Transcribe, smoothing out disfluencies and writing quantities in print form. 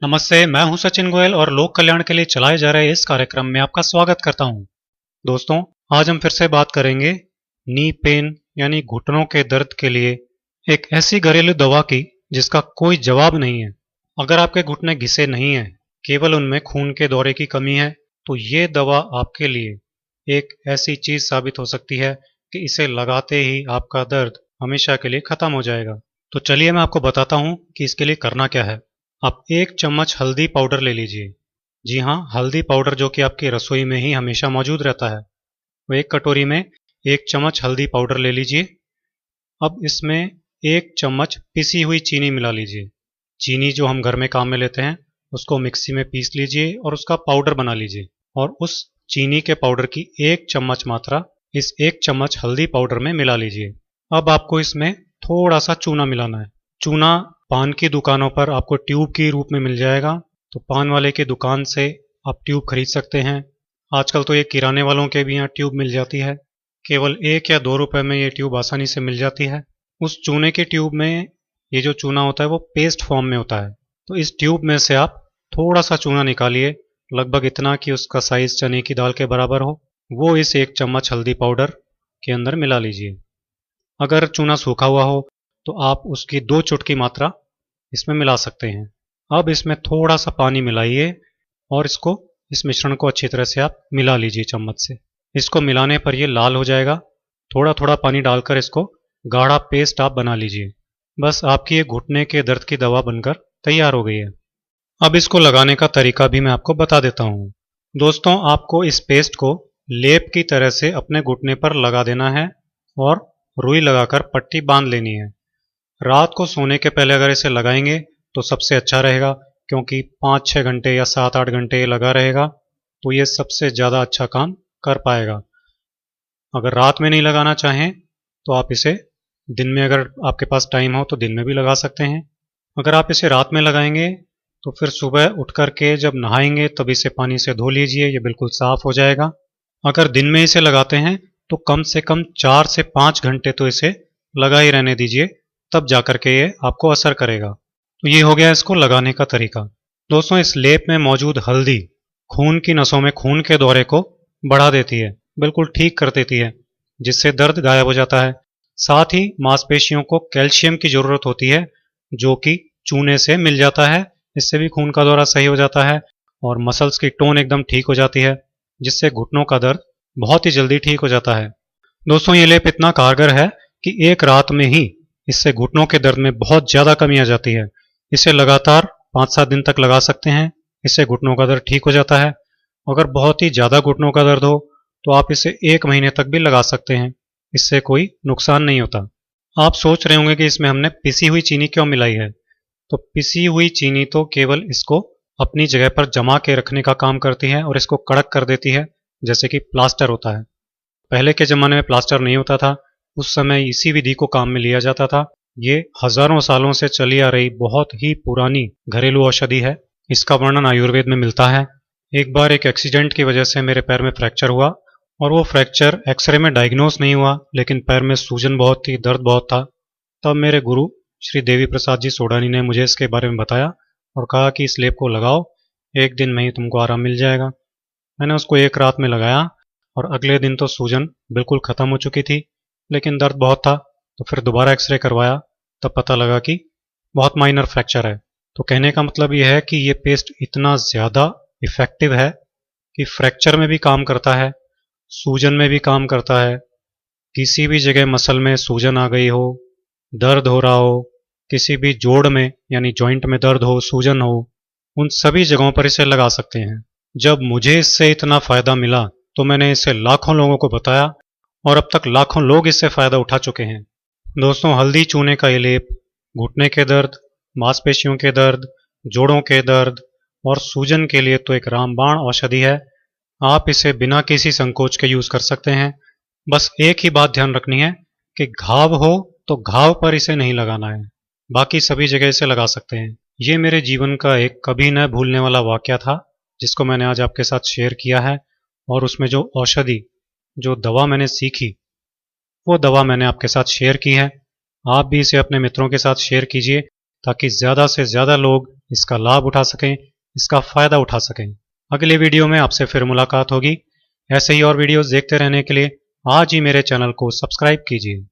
नमस्ते, मैं हूं सचिन गोयल और लोक कल्याण के लिए चलाए जा रहे इस कार्यक्रम में आपका स्वागत करता हूं। दोस्तों, आज हम फिर से बात करेंगे नी पेन यानी घुटनों के दर्द के लिए एक ऐसी घरेलू दवा की जिसका कोई जवाब नहीं है। अगर आपके घुटने घिसे नहीं हैं, केवल उनमें खून के दौरे की कमी है, तो ये दवा आपके लिए एक ऐसी चीज साबित हो सकती है कि इसे लगाते ही आपका दर्द हमेशा के लिए खत्म हो जाएगा। तो चलिए मैं आपको बताता हूं कि इसके लिए करना क्या है। आप 1 चम्मच हल्दी पाउडर ले लीजिए। जी हाँ, हल्दी पाउडर जो कि आपकी रसोई में ही हमेशा मौजूद रहता है। वो एक कटोरी में 1 चम्मच हल्दी पाउडर ले लीजिए। अब इसमें 1 चम्मच पिसी हुई चीनी मिला लीजिए। चीनी जो हम घर में काम में लेते हैं उसको मिक्सी में पीस लीजिए और उसका पाउडर बना लीजिए। और उस चीनी के पाउडर की 1 चम्मच मात्रा इस 1 चम्मच हल्दी पाउडर में मिला लीजिए। अब आपको इसमें थोड़ा सा चूना मिलाना है। चूना पान की दुकानों पर आपको ट्यूब के रूप में मिल जाएगा, तो पान वाले की दुकान से आप ट्यूब खरीद सकते हैं। आजकल तो ये किराने वालों के भी यहाँ ट्यूब मिल जाती है। केवल 1 या 2 रुपए में ये ट्यूब आसानी से मिल जाती है। उस चूने की ट्यूब में ये जो चूना होता है वो पेस्ट फॉर्म में होता है। तो इस ट्यूब में से आप थोड़ा सा चूना निकालिए, लगभग इतना कि उसका साइज चने की दाल के बराबर हो। वो इस 1 चम्मच हल्दी पाउडर के अंदर मिला लीजिए। अगर चूना सूखा हुआ हो तो आप उसकी 2 चुटकी मात्रा इसमें मिला सकते हैं। अब इसमें थोड़ा सा पानी मिलाइए और इस मिश्रण को अच्छी तरह से आप मिला लीजिए चम्मच से। इसको मिलाने पर ये लाल हो जाएगा। थोड़ा थोड़ा पानी डालकर इसको गाढ़ा पेस्ट आप बना लीजिए। बस आपकी ये घुटने के दर्द की दवा बनकर तैयार हो गई है। अब इसको लगाने का तरीका भी मैं आपको बता देता हूँ। दोस्तों, आपको इस पेस्ट को लेप की तरह से अपने घुटने पर लगा देना है और रुई लगाकर पट्टी बांध लेनी है। रात को सोने के पहले अगर इसे लगाएंगे तो सबसे अच्छा रहेगा, क्योंकि 5-6 घंटे या 7-8 घंटे ये लगा रहेगा तो ये सबसे ज़्यादा अच्छा काम कर पाएगा। अगर रात में नहीं लगाना चाहें तो आप इसे दिन में, अगर आपके पास टाइम हो तो दिन में भी लगा सकते हैं। अगर आप इसे रात में लगाएंगे तो फिर सुबह उठ करके जब नहाएंगे तब इसे पानी से धो लीजिए, ये बिल्कुल साफ हो जाएगा। अगर दिन में इसे लगाते हैं तो कम से कम 4 से 5 घंटे तो इसे लगा ही रहने दीजिए, तब जाकर के ये आपको असर करेगा। तो ये हो गया इसको लगाने का तरीका। दोस्तों, इस लेप में मौजूद हल्दी खून की नसों में खून के दौरे को बढ़ा देती है, बिल्कुल ठीक कर देती है, जिससे दर्द गायब हो जाता है। साथ ही मांसपेशियों को कैल्शियम की जरूरत होती है, जो कि चूने से मिल जाता है। इससे भी खून का दौरा सही हो जाता है और मसल्स की टोन एकदम ठीक हो जाती है, जिससे घुटनों का दर्द बहुत ही जल्दी ठीक हो जाता है। दोस्तों, ये लेप इतना कारगर है कि एक रात में ही इससे घुटनों के दर्द में बहुत ज़्यादा कमी आ जाती है। इसे लगातार 5-7 दिन तक लगा सकते हैं, इससे घुटनों का दर्द ठीक हो जाता है। अगर बहुत ही ज़्यादा घुटनों का दर्द हो तो आप इसे 1 महीने तक भी लगा सकते हैं, इससे कोई नुकसान नहीं होता। आप सोच रहे होंगे कि इसमें हमने पिसी हुई चीनी क्यों मिलाई है। तो पिसी हुई चीनी तो केवल इसको अपनी जगह पर जमा के रखने का काम करती है और इसको कड़क कर देती है, जैसे कि प्लास्टर होता है। पहले के ज़माने में प्लास्टर नहीं होता था, उस समय इसी विधि को काम में लिया जाता था। ये हजारों सालों से चली आ रही बहुत ही पुरानी घरेलू औषधि है। इसका वर्णन आयुर्वेद में मिलता है। एक बार एक एक्सीडेंट की वजह से मेरे पैर में फ्रैक्चर हुआ और वो फ्रैक्चर एक्सरे में डायग्नोस नहीं हुआ, लेकिन पैर में सूजन बहुत थी, दर्द बहुत था। तब मेरे गुरु श्री देवी प्रसाद जी सोडानी ने मुझे इसके बारे में बताया और कहा कि इस लेप को लगाओ, 1 दिन में ही तुमको आराम मिल जाएगा। मैंने उसको एक रात में लगाया और अगले दिन तो सूजन बिल्कुल ख़त्म हो चुकी थी, लेकिन दर्द बहुत था। तो फिर दोबारा एक्सरे करवाया, तब पता लगा कि बहुत माइनर फ्रैक्चर है। तो कहने का मतलब यह है कि ये पेस्ट इतना ज़्यादा इफ़ेक्टिव है कि फ्रैक्चर में भी काम करता है, सूजन में भी काम करता है। किसी भी जगह मसल में सूजन आ गई हो, दर्द हो रहा हो, किसी भी जोड़ में यानी जॉइंट में दर्द हो, सूजन हो, उन सभी जगहों पर इसे लगा सकते हैं। जब मुझे इससे इतना फ़ायदा मिला तो मैंने इसे लाखों लोगों को बताया और अब तक लाखों लोग इससे फ़ायदा उठा चुके हैं। दोस्तों, हल्दी चूने का ये लेप घुटने के दर्द, मांसपेशियों के दर्द, जोड़ों के दर्द और सूजन के लिए तो एक रामबाण औषधि है। आप इसे बिना किसी संकोच के यूज़ कर सकते हैं। बस एक ही बात ध्यान रखनी है कि घाव हो तो घाव पर इसे नहीं लगाना है, बाकी सभी जगह इसे लगा सकते हैं। ये मेरे जीवन का एक कभी न भूलने वाला वाक़या था, जिसको मैंने आज आपके साथ शेयर किया है। और उसमें जो औषधि, जो दवा मैंने सीखी, वो दवा मैंने आपके साथ शेयर की है। आप भी इसे अपने मित्रों के साथ शेयर कीजिए, ताकि ज़्यादा से ज़्यादा लोग इसका लाभ उठा सकें, इसका फ़ायदा उठा सकें। अगले वीडियो में आपसे फिर मुलाकात होगी। ऐसे ही और वीडियोस देखते रहने के लिए आज ही मेरे चैनल को सब्सक्राइब कीजिए।